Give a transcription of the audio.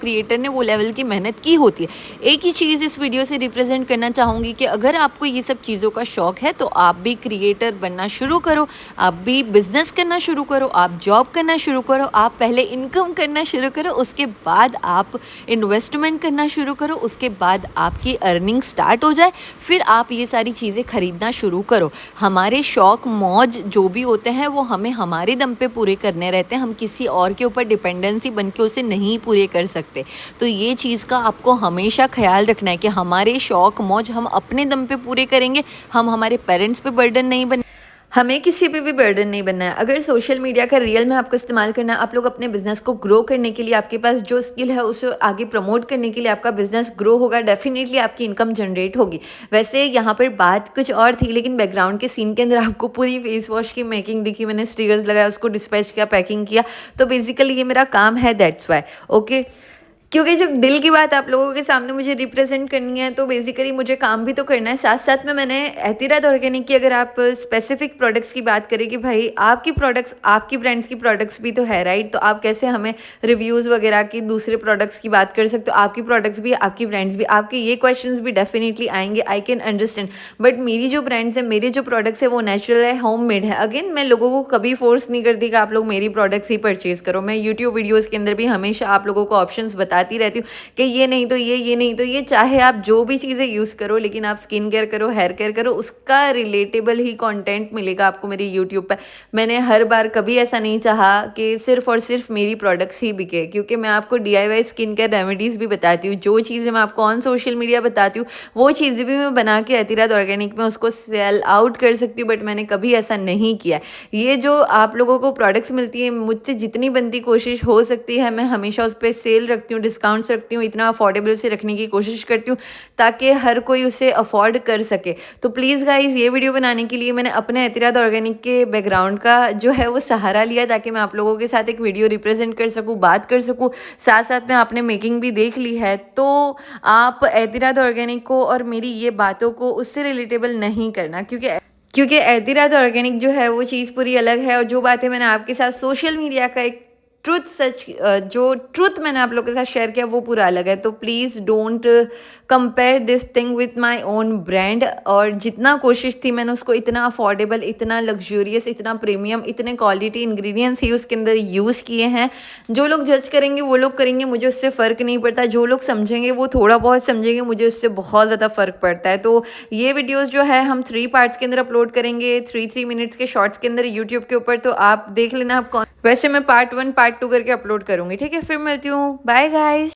Creator ने वो level की मेहनत की होती है। एक ही चीज़ इस वीडियो से रिप्रेजेंट करना चाहूँगी कि अगर आपको ये सब चीज़ों का शौक है तो आप भी क्रिएटर बनना शुरू करो, आप भी बिजनेस करना शुरू करो, आप जॉब करना शुरू करो, आप पहले इनकम करना शुरू करो, उसके बाद आप इन्वेस्टमेंट करना शुरू करो, उसके बाद आपकी अर्निंग स्टार्ट हो जाए, फिर आप ये सारी चीज़ें खरीदना शुरू करो। हमारे शौक मौज जो भी होते हैं वो हमें हमारे दम पे पूरे करने रहते हैं, हम किसी और के ऊपर डिपेंडेंसी बन के उसे नहीं पूरे कर सकते। तो ये चीज़ का आपको हमेशा ख्याल रखना है कि हमारे शौक मौज हम अपने दम पे पूरे करेंगे, हम हमारे पेरेंट्स पे बर्डन नहीं बन, हमें किसी पे भी बर्डन नहीं बनना है। अगर सोशल मीडिया का रियल में आपको इस्तेमाल करना है, आप लोग अपने बिज़नेस को ग्रो करने के लिए, आपके पास जो स्किल है उसे आगे प्रमोट करने के लिए आपका बिज़नेस ग्रो होगा, डेफिनेटली आपकी इनकम जनरेट होगी। वैसे यहाँ पर बात कुछ और थी, लेकिन बैकग्राउंड के सीन के अंदर आपको पूरी फेस वॉश की मेकिंग दिखी, मैंने स्टिकर्स लगाया, उसको डिस्पैच किया, पैकिंग किया। तो बेसिकली ये मेरा काम है, दैट्स वाई। ओके, क्योंकि जब दिल की बात आप लोगों के सामने मुझे रिप्रेजेंट करनी है तो बेसिकली मुझे काम भी तो करना है। साथ साथ में मैंने एहतियात ऑर्गेनिक की, अगर आप स्पेसिफिक प्रोडक्ट्स की बात करें कि भाई आपकी प्रोडक्ट्स, आपकी ब्रांड्स की प्रोडक्ट्स भी तो है, राइट? तो आप कैसे हमें रिव्यूज़ वगैरह की दूसरे प्रोडक्ट्स की बात कर सकते हो? आपकी प्रोडक्ट्स भी, आपकी ब्रांड्स भी, आपके ये क्वेश्चंस भी डेफिनेटली आएंगे, आई कैन अंडरस्टैंड। बट मेरी जो ब्रांड्स है, मेरे जो प्रोडक्ट्स है वो नेचुरल है, होम मेड है। अगेन मैं लोगों को कभी फोर्स नहीं करती कि आप लोग मेरी प्रोडक्ट्स ही परचेज करो। मैं यूट्यूब वीडियोज़ के अंदर भी हमेशा आप लोगों को ऑप्शंस बताती रहती हूँ कि ये नहीं तो ये नहीं तो ये, चाहे आप जो भी चीज़ें यूज़ करो, लेकिन आप स्किन केयर करो, हेयर केयर करो, उसका रिलेटेबल ही कंटेंट मिलेगा आपको मेरे यूट्यूब पर। मैंने हर बार कभी ऐसा नहीं चाहा कि सिर्फ़ और सिर्फ मेरी प्रोडक्ट्स ही बिके, क्योंकि मैं आपको DIY स्किन केयर रेमेडीज़ भी बताती हूँ। जो चीज़ें मैं आपको ऑन सोशल मीडिया बताती हूँ वो चीज़ें भी मैं बना के एहतियात ऑर्गेनिक में उसको सेल आउट कर सकती हूँ, बट मैंने कभी ऐसा नहीं किया। ये जो आप लोगों को प्रोडक्ट्स मिलती है, मुझसे जितनी बनती कोशिश हो सकती है मैं हमेशा उस पर सेल रखती हूँ, डिस्काउंट्स रखती हूँ, इतना अफोर्डेबल उसे रखने की कोशिश करती हूँ ताकि हर कोई उसे अफोर्ड कर सके। तो प्लीज़ गाइज़, ये वीडियो बनाने के लिए मैंने अपने एहतियात ऑर्गेनिक के बैकग्राउंड का जो है वो सहारा लिया, ताकि मैं आप लोगों के साथ एक वीडियो रिप्रेजेंट कर सकूँ, बात कर सकूँ। साथ साथ में आपने मेकिंग भी देख ली है, तो आप एहतियात ऑर्गेनिक को और मेरी ये बातों को उससे रिलेटेबल नहीं करना, क्योंकि एहतियात ऑर्गेनिक जो है वो चीज़ पूरी अलग है। और जो बातें मैंने आपके साथ सोशल मीडिया का एक ट्रुथ सच, जो ट्रुथ मैंने आप लोगों के साथ शेयर किया वो पूरा अलग है। तो please don't compare this thing with my own brand. और जितना कोशिश थी मैंने उसको इतना अफोर्डेबल, इतना लग्जूरियस, इतना प्रीमियम, इतने क्वालिटी इंग्रेडिएंट्स ही उसके अंदर यूज़ किए हैं। जो लोग जज करेंगे वो लोग करेंगे, मुझे उससे फ़र्क नहीं पड़ता। जो लोग समझेंगे वो थोड़ा बहुत समझेंगे, मुझे उससे बहुत ज़्यादा फ़र्क पड़ता है। तो ये वीडियोज़ जो है हम 3 पार्ट्स के अंदर अपलोड करेंगे, 3 मिनट्स के शॉर्ट्स के अंदर यूट्यूब के ऊपर। तो आप देख लेना आप कौन, वैसे मैं पार्ट 1 पार्ट 2 करके अपलोड करूँगी, ठीक है? फिर मिलती हूँ, बाय गाइस।